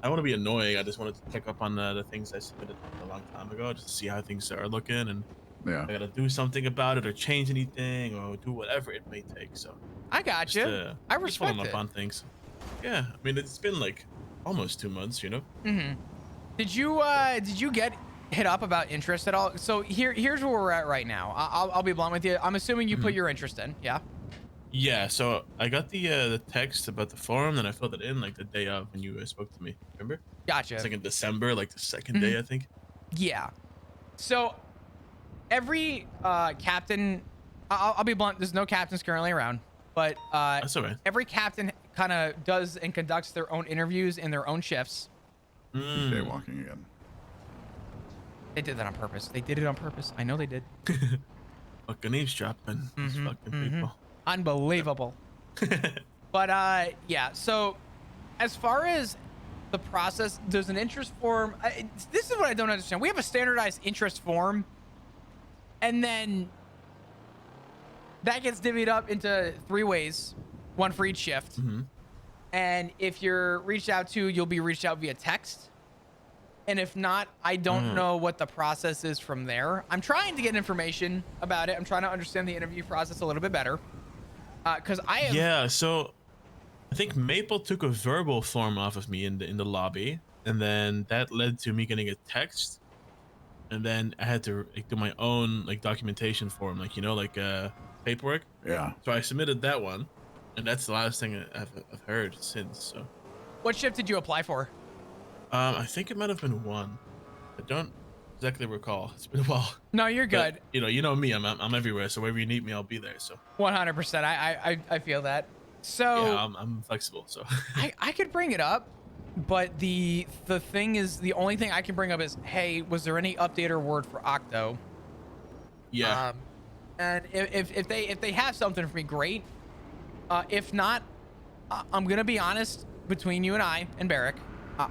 don't want to be annoying. I just wanted to check up on the things I submitted a long time ago, just to see how things are looking, and Yeah. I gotta do something about it or change anything or do whatever it may take. So I got just, you. I just respect following it. up on things. Yeah, I mean it's been like almost 2 months. Mm-hmm. Did you get hit up about interest at all? So here's where we're at right now. I'll be blunt with you. I'm assuming you put your interest in. Yeah. Yeah, so I got the text about the forum, and I filled it in like the day of when you spoke to me. Remember? Gotcha. It's like in December, like the second day, I think. Yeah. So every captain, I'll be blunt. There's no captains currently around, but That's all right. every captain kind of does and conducts their own interviews in their own shifts. Jaywalking again. They did that on purpose. They did it on purpose. I know they did. Fucking eavesdropping. These fucking people. Unbelievable. But yeah, so as far as the process, there's an interest form. This is what I don't understand. We have a standardized interest form, and then that gets divvied up into 3 ways, 1 for each shift. And if you're reached out to, you'll be reached out via text. And if not, I don't know what the process is from there. I'm trying to get information about it. I'm trying to understand the interview process a little bit better. Because I have... Yeah, so I think Maple took a verbal form off of me in the lobby, and then that led to me getting a text, and then I had to do my own like documentation form, like paperwork. Yeah. So I submitted that one, and that's the last thing I've heard since. So. What shift did you apply for? I think it might have been 1. I don't exactly recall. It's been a while. No, you're good. But, you know me. I'm everywhere. So wherever you need me, I'll be there. So 100%. I feel that. So yeah, I'm flexible. So I could bring it up, but the thing is, the only thing I can bring up is, hey, was there any update or word for Octo? Yeah. And if they have something for me, great. If not, I'm gonna be honest, between you and I and Barrick,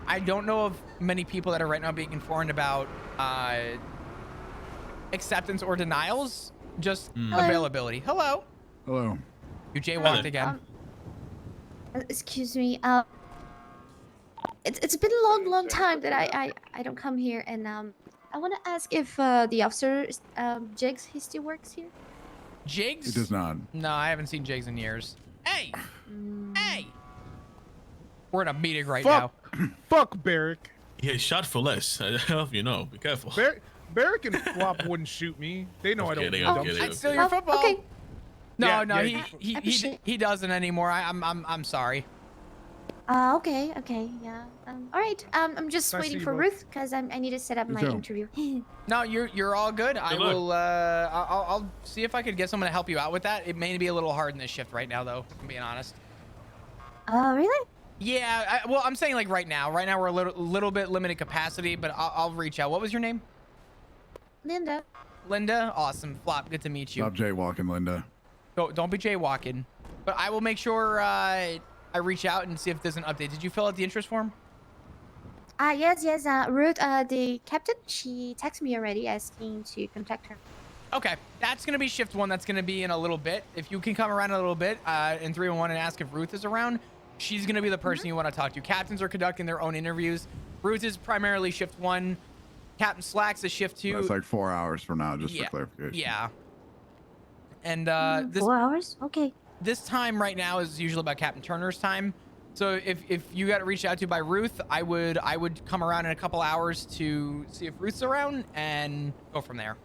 I don't know of many people that are right now being informed about acceptance or denials, just availability. Hello. Hello. You jaywalked again. Excuse me. It's been a long time that I don't come here, and I want to ask if the officer Jigs, he still works here. Jigs? He does not. No, I haven't seen Jigs in years. Hey, hey. We're in a meeting right now. Fuck Barrick. Yeah, shot for less. I don't know if you know. Be careful. Barrick and Flop wouldn't shoot me. They know I don't. I'd steal your football. Okay. No, Yeah, he doesn't anymore. I'm sorry. Okay, yeah. All right. I'm just Nice to waiting see for you both. Ruth because I need to set up my too. interview. No, you're all good. I luck. will. I'll see if I could get someone to help you out with that. It may be a little hard in this shift right now, though. I'm being honest. Oh, really? Yeah. Well, I'm saying like right now. Right now we're a little bit limited capacity, but I'll reach out. What was your name? Linda. Linda. Awesome. Flop. Good to meet you. Stop jaywalking, Linda. Don't be jaywalking. But I will make sure I reach out and see if there's an update. Did you fill out the interest form? Yes. Ruth, the captain, she texted me already asking to contact her. Okay, that's gonna be shift 1. That's gonna be in a little bit. If you can come around a little bit in 301 and ask if Ruth is around, she's gonna be the person you want to talk to. Captains are conducting their own interviews. Ruth is primarily shift 1. Captain Slacks is shift 2. That's like 4 hours from now, just Yeah, for clarification. yeah. And 4 hours? Okay. this time right now is usually about Captain Turner's time. So if you got reached out to by Ruth, I would come around in a couple hours to see if Ruth's around and go from there.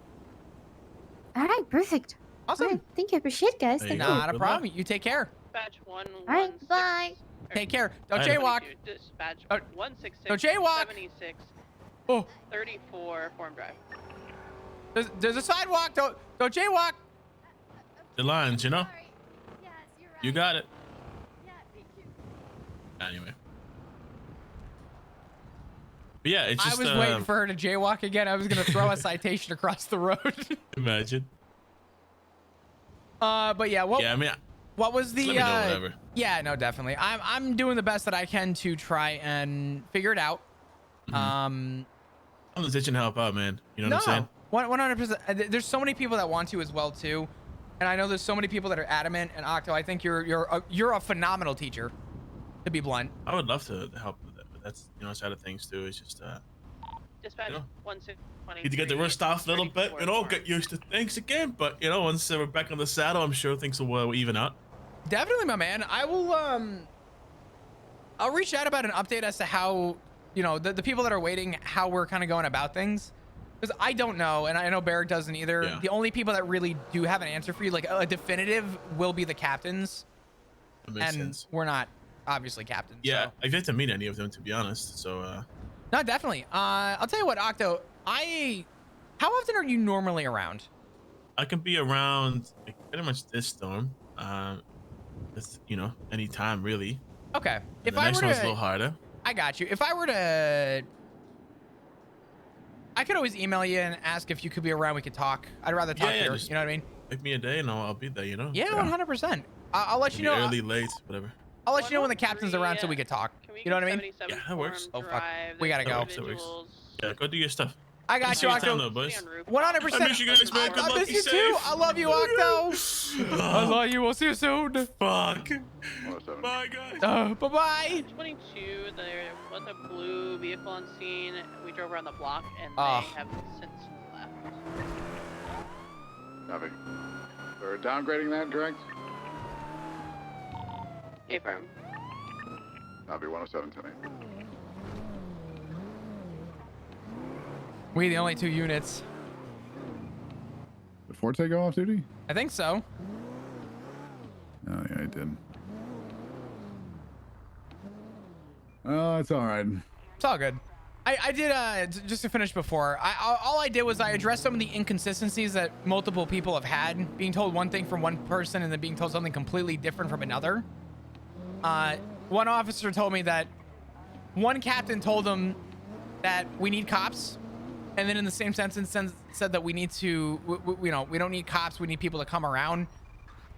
All right, perfect. Awesome. All right, thank you. Appreciate it, guys. There you Thank go. you. Not a problem. You take care. Dispatch 1. All right, bye. Take care. Don't Bye. jaywalk. Dispatch Oh, 166. don't jaywalk. 76. Oh, 34 Form Drive. there's a sidewalk. Don't jaywalk. The lines, you know? Sorry. Yes, you're right. You got it. Yeah, thank you. Anyway. But yeah, it's just I was waiting for her to jaywalk again. I was gonna throw a citation across the road. imagine. But yeah, Yeah, I mean, what was the? let me know whatever. Yeah, no, definitely. I'm doing the best that I can to try and figure it out. I'm just itching to help out, man. You know what I'm saying? 100%. There's so many people that want to as well too, and I know there's so many people that are adamant. And Octo, I think you're a phenomenal teacher, to be blunt. I would love to help with that, but that's side of things too. It's just Dispatch You know, 1620. need to get the wrist off a little bit, get used to things again. But once we're back on the saddle, I'm sure things will even out. Definitely, my man. I will. I'll reach out about an update as to how the people that are waiting, how we're kind of going about things. Because I don't know, and I know Barrick doesn't either. Yeah. The only people that really do have an answer for you, like a definitive, will be the captains. That makes And sense. we're not obviously captains. Yeah, So. I've yet to meet any of them, to be honest. So No, definitely. I'll tell you what, Octo. How often are you normally around? I can be around like, pretty much this storm. It's any time really. Okay. And If the I next were one's a to, little harder. I got you. If I were to, I could always email you and ask if you could be around. We could talk. I'd rather talk Yeah, here. just- You know what I mean? Pick me a day and I'll be there. Yeah, 100%. I'll let you Maybe know. early, late, whatever. I'll let you know when the captain's around so we can talk. You know what I mean? Yeah, that works. Oh fuck, we gotta go. That works. Yeah, go do your stuff. I got you, See time, Octo. though, boys. 100%. I miss you guys, man. Good I luck. miss Be you safe. too. I love you, Octo. I love you. We'll see you soon. Fuck. Bye, guys. Bye bye. 22. There was a blue vehicle on scene. We drove around the block, and they have since left. Copy. They're downgrading that, correct? Affirm. Copy. 107-10. We the only 2 units. Did Forte go off duty? I think so. Oh yeah, I did. Oh, it's all right. It's all good. I did just to finish before. All I did was I addressed some of the inconsistencies that multiple people have had, being told one thing from one person and then being told something completely different from another. One officer told me that one captain told him that we need cops, and then in the same sentence said that we need to, we don't need cops, we need people to come around.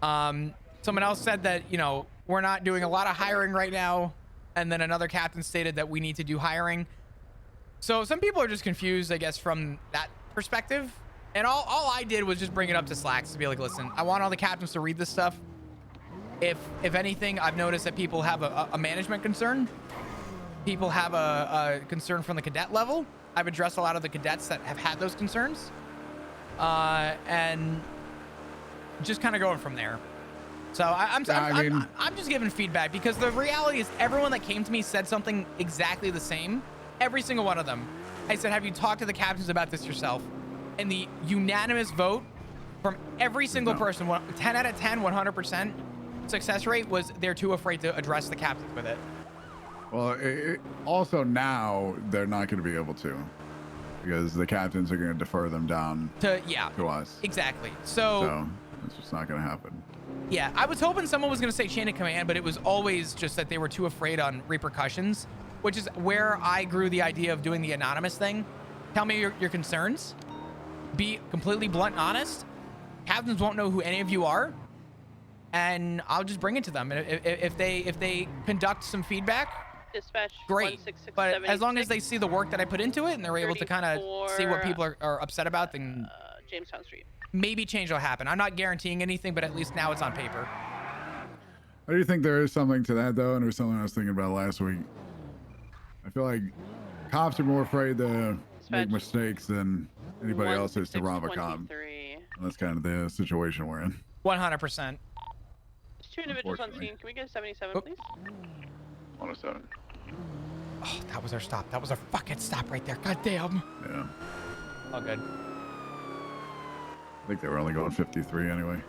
Someone else said that, we're not doing a lot of hiring right now, and then another captain stated that we need to do hiring. So some people are just confused, I guess, from that perspective. And all I did was just bring it up to Slacks to be like, listen, I want all the captains to read this stuff. If anything, I've noticed that people have a management concern. People have a concern from the cadet level. I've addressed a lot of the cadets that have had those concerns. And just kind of going from there. So I'm just giving feedback, because the reality is everyone that came to me said something exactly the same. Every single one of them. I said, have you talked to the captains about this yourself? And the unanimous vote from every single person, 10 out of 10, 100% success rate was they're too afraid to address the captains with it. Well, also now they're not going to be able to, because the captains are going to defer them down to us. Exactly. So it's just not going to happen. Yeah, I was hoping someone was going to say chain of command, but it was always just that they were too afraid on repercussions, which is where I grew the idea of doing the anonymous thing. Tell me your concerns. Be completely blunt and honest. Captains won't know who any of you are, and I'll just bring it to them. If they conduct some feedback, dispatch, great. But as long as they see the work that I put into it and they're able to kind of see what people are upset about, then Jamestown Street. Maybe change will happen. I'm not guaranteeing anything, but at least now it's on paper. I do think there is something to that, though, and there's something I was thinking about last week. I feel like cops are more afraid to make mistakes than anybody else is to rob a cop. And that's kind of the situation we're in. 100%. There's 2 individuals on scene. Can we get a 77, please? 107. Oh, that was our stop. That was our fucking stop right there. God damn. Yeah. All good. I think they were only going 53 anyway.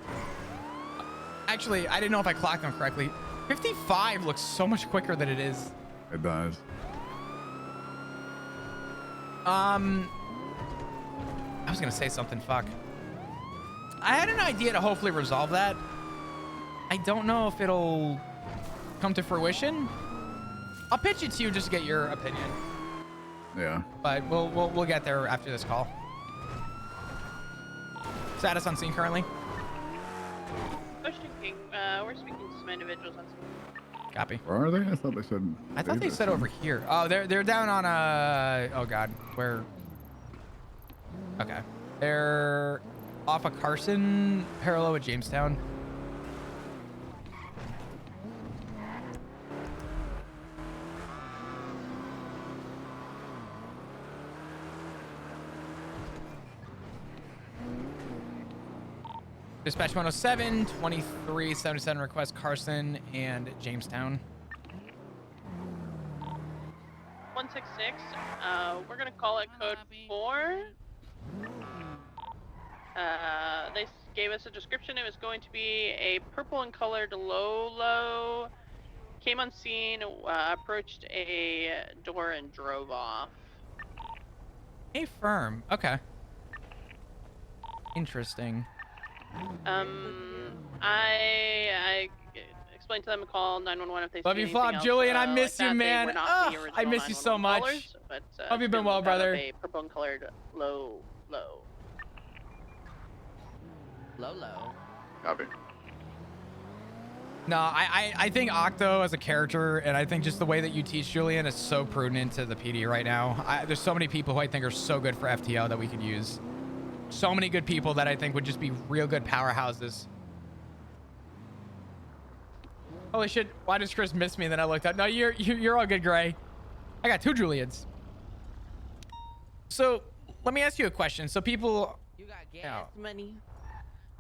Actually, I didn't know if I clocked them correctly. 55 looks so much quicker than it is. It does. I was gonna say something. Fuck. I had an idea to hopefully resolve that. I don't know if it'll come to fruition. I'll pitch it to you just to get your opinion. Yeah. But we'll get there after this call. Status on scene currently. Ocean King, we're speaking to some individuals on scene. Copy. Where are they? I thought they said. I thought they said over here. Oh, they're down on oh god, where? Okay, they're off of Carson, parallel with Jamestown. Dispatch 107, 2377 request Carson and Jamestown. 166, we're gonna call it code 4. They gave us a description. It was going to be a purple and colored Lolo. Came on scene, approached a door and drove off. A firm. Okay. Interesting. I explained to them to call 911 if they love see you, anything Flop. else, Julian, I miss like you, that. man. I miss you so much. Callers, but, Hope you've been well, brother. A purple and colored Lolo. Lolo. Copy. No, I think Octo as a character, and I think just the way that you teach Julian is so prudent to the PD right now. There's so many people who I think are so good for FTO that we could use. So many good people that I think would just be real good powerhouses. Holy shit! Why does Chris miss me? Then I looked up. No, you're all good, Gray. I got 2 Julians. So let me ask you a question. So people, You got gas money?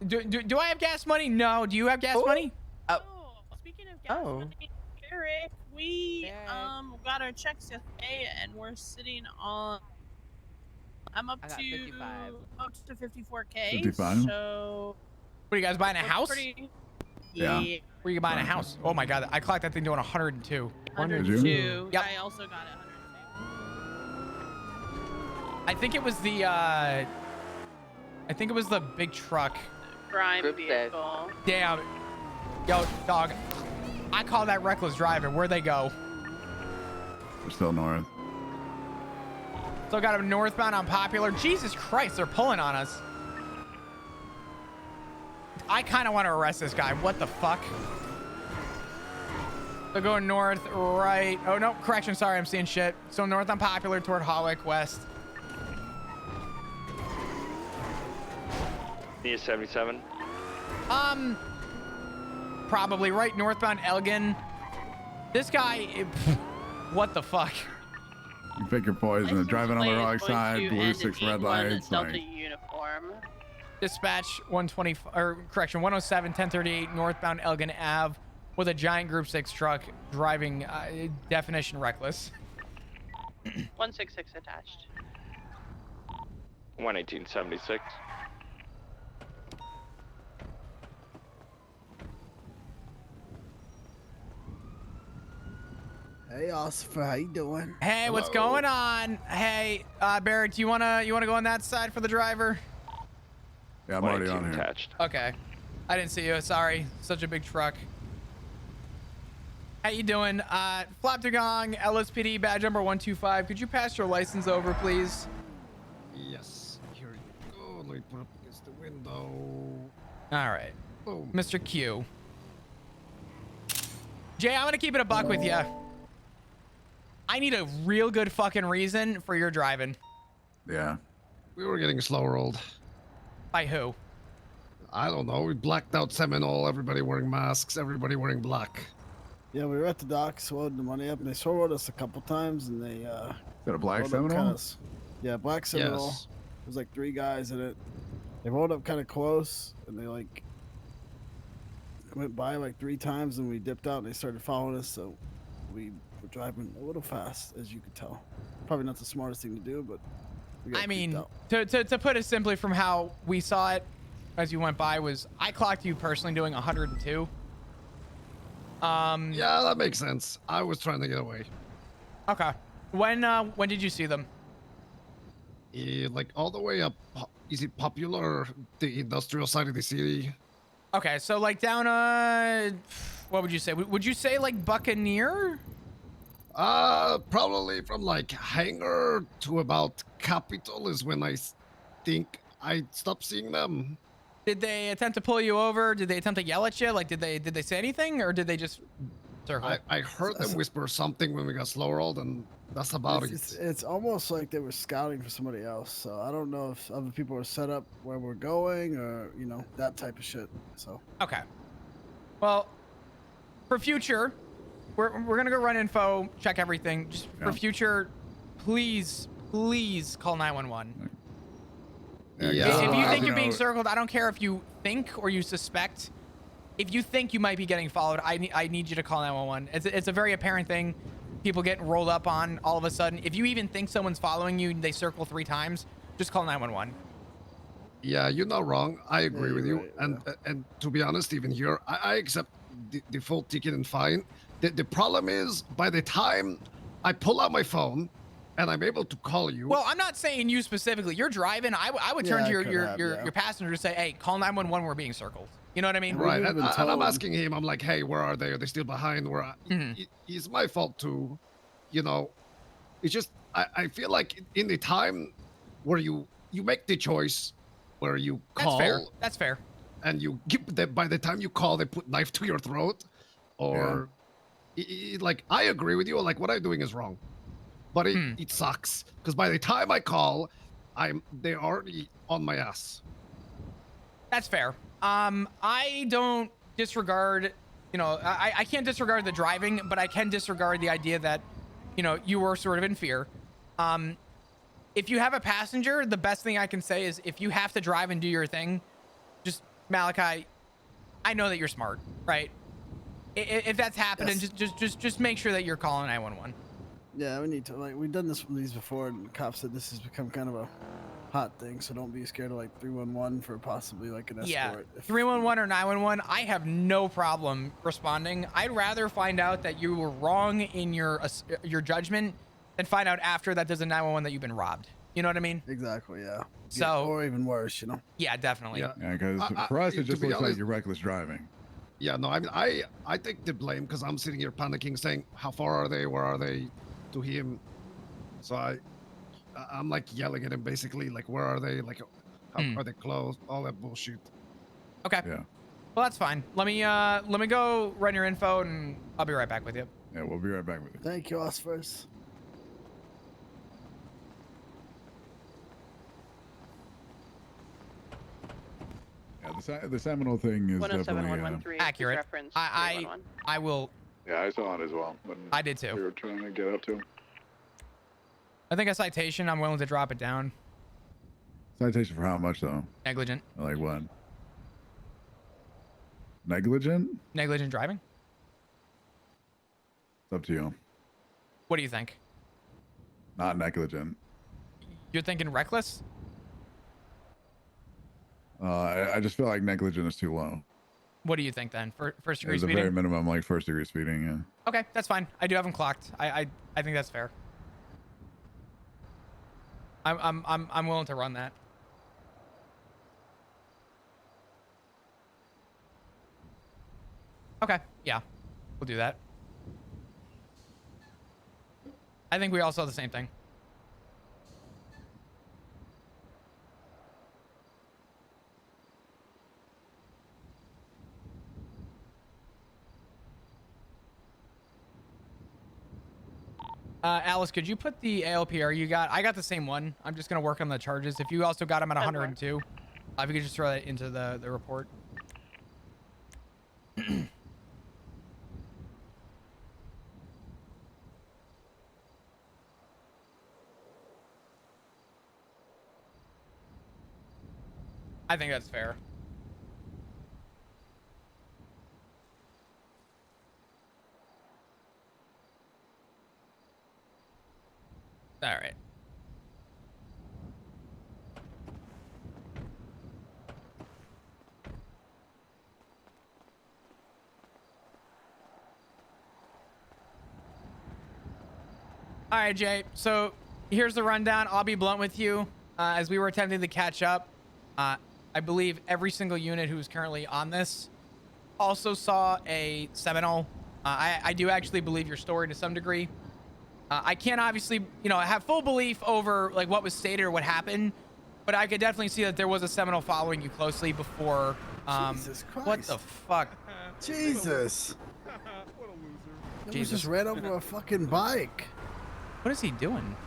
do I have gas money? No. Do you have gas money? Oh, speaking of gas money, Eric, we got our checks yesterday, and we're sitting on. I'm up to 55. up to 54K. 55? So. What are you guys buying a house? Yeah. Yeah. Where are you buying a house? Oh my god, I clocked that thing doing 102. 102. Yep. I also got it 102. I think it was the big truck. Prime vehicle. Damn. Yo, dog. I call that reckless driving. Where'd they go? We're still north. Still got them northbound on Popular. Jesus Christ, they're pulling on us. I kind of want to arrest this guy. What the fuck? They're going north, right. Oh, no, correction. Sorry, I'm seeing shit. So north on Popular toward Holwick, west. Need 77. Probably right northbound Elgin. This guy, what the fuck? You pick your poison. Driving on the wrong side, blue 6 red lights. Delta Like, uniform. Dispatch 120, or correction, 107, 1038 northbound Elgin Ave with a giant group 6 truck driving definition reckless. 166 attached. 11876. Hey, Oscar, how you doing? Hey, what's going on? Hey, Barrett, do you wanna go on that side for the driver? yeah, I'm already on here. Attached. Okay, I didn't see you. Sorry, such a big truck. How you doing? Flapdragong, LSPD, badge number 125. Could you pass your license over, please? Yes. Here you go. Let me put up against the window. All right, Boom. Mr. Q. Jay, I'm gonna keep it a buck with you. I need a real good fucking reason for your driving. Yeah. We were getting slow rolled. By who? I don't know. We blacked out Seminole. Everybody wearing masks. Everybody wearing black. Yeah, we were at the docks, loading the money up, and they swore at us a couple times, and they Got a black rolled up Seminole? yeah, black Seminole. Yes. There's like 3 guys in it. They rolled up kind of close, and they like went by like 3 times, and we dipped out, and they started following us. So we were driving a little fast, as you could tell. Probably not the smartest thing to do, but we got I mean, creeped out. to put it simply from how we saw it as you went by was I clocked you personally doing 102. Yeah, that makes sense. I was trying to get away. Okay. When did you see them? Like all the way up. Is it Popular, the industrial side of the city? Okay, so like down what would you say? Would you say like Buccaneer? Probably from like Hangar to about Capitol is when I think I stopped seeing them. Did they attempt to pull you over? Did they attempt to yell at you? Like, did they say anything, or did they just circle? I heard them whisper something when we got slow rolled, and that's about It's almost like they were scouting for somebody else. So I don't know if other people are set up where we're going, or that type of shit. So Okay. Well, for future, we're gonna go run info, check everything. Just for future, please call 911. Yeah. If you think you're being circled, I don't care if you think or you suspect. If you think you might be getting followed, I need you to call 911. It's a very apparent thing. People getting rolled up on all of a sudden. If you even think someone's following you and they circle 3 times, just call 911. Yeah, you're not wrong. I agree with you. right, And to be honest, even here, I accept the full ticket and fine. The problem is, by the time I pull out my phone and I'm able to call you. Well, I'm not saying you specifically. You're driving. I would turn to your passenger to say, hey, call 911. We're being circled. You know what I mean? Right. And I'm asking him. I'm like, hey, where are they? Are they still behind? It's my fault too. It's just I feel like in the time where you make the choice where you call. That's fair. And you give them, by the time you call, they put knife to your throat. or like I agree with you. Like what I'm doing is wrong, but it sucks because by the time I call, they're already on my ass. That's fair. I don't disregard, you know, I can't disregard the driving, but I can disregard the idea that, you know, you were sort of in fear. If you have a passenger, the best thing I can say is if you have to drive and do your thing, just Malachi, I know that you're smart, right? If that's happening, just make sure that you're calling 911. Yeah, we need to, like, we've done these before, and cops said this has become kind of a hot thing, so don't be scared of like 311 for possibly like an escort. Yeah, 311 or 911, I have no problem responding. I'd rather find out that you were wrong in your judgment than find out after that there's a 911 that you've been robbed. You know what I mean? Exactly, yeah. So, or even worse, you know? Yeah, definitely. Yeah, because for us, it just looks like you're reckless driving. Yeah, no, I mean, I take the blame because I'm sitting here panicking, saying, how far are they? Where are they? To him. So I'm like yelling at him, basically, like, where are they? Like, how are they close? All that bullshit. Okay. Yeah. Well, that's fine. Let me go run your info, and I'll be right back with you. Yeah, we'll be right back with you. Thank you, us first. Yeah, the Seminole thing is definitely accurate. I will. Yeah, I saw it as well. I did too. We were trying to get up to him. I think a citation, I'm willing to drop it down. Citation for how much though? Negligent. Like what? Negligent? Negligent driving. It's up to you. What do you think? Not negligent. You're thinking reckless? I just feel like negligent is too low. What do you think then? First degree It's a speeding? very minimum, like first degree speeding. Yeah. Okay, that's fine. I do have them clocked. I think that's fair. I'm willing to run that. Okay, yeah, we'll do that. I think we all saw the same thing. Alice, could you put the ALPR you got? I got the same one. I'm just going to work on the charges. If you also got them at 102, if you could just throw that into the report. I think that's fair. All right. All right, Jay. So here's the rundown. I'll be blunt with you. As we were attempting to catch up, I believe every single unit who's currently on this also saw a Seminole. I do actually believe your story to some degree. I can't obviously, you know, have full belief over like what was stated or what happened, but I could definitely see that there was a Seminole following you closely before. Jesus Christ. What the fuck? Jesus. What a loser. Jesus just ran over a fucking bike. What is he doing?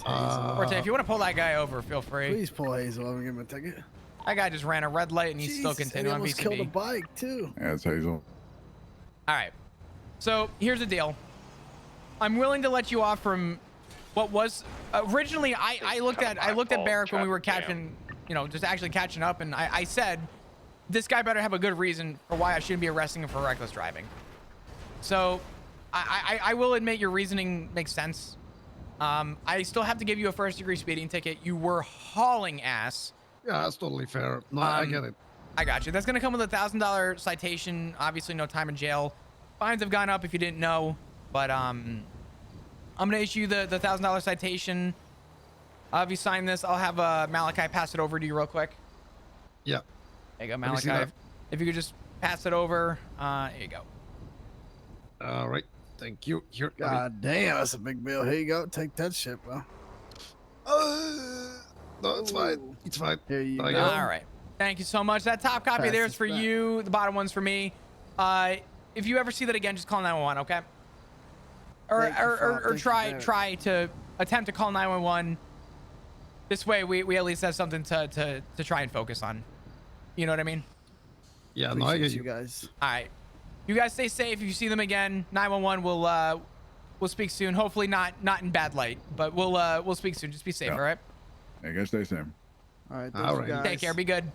Orte, if you want to pull that guy over, feel free. Please pull Hazel over and give him a ticket. That guy just ran a red light and he's still continuing on He almost VCB. killed a bike too. Yeah, it's Hazel. All right. So here's the deal. I'm willing to let you off from what was originally. I looked at Barrick when we were catching, you know, just actually catching up, and I said this guy better have a good reason for why I shouldn't be arresting him for reckless driving. So I will admit your reasoning makes sense. I still have to give you a first-degree speeding ticket. You were hauling ass. Yeah, that's totally fair. No, I get it. I got you. That's going to come with a $1,000 citation. Obviously, no time in jail. Fines have gone up if you didn't know. But I'm going to issue the $1,000 citation. If you sign this, I'll have Malachi pass it over to you real quick. Yeah. There you go, Malachi. If you could just pass it over. Here you go. All right. Thank you. Here. God damn, that's a big bill. Here you go. Take that shit, bro. No, it's fine. It's fine. Here you go. All right. Thank you so much. That top copy there is for you. The bottom one's for me. if you ever see that again, just call 911, okay? Or Thank you, Fob. or Thank you, try to attempt to call 911. This way, we at least have something to try and focus on. You know what I mean? Yeah, no, I Appreciate get you you. guys. All right. You guys stay safe. If you see them again, 911 we'll speak soon. Hopefully not in bad light, but we'll speak soon. Just be safe, Yeah. all right? I guess they say. All right. All Thank you right. guys. Take care. Be good.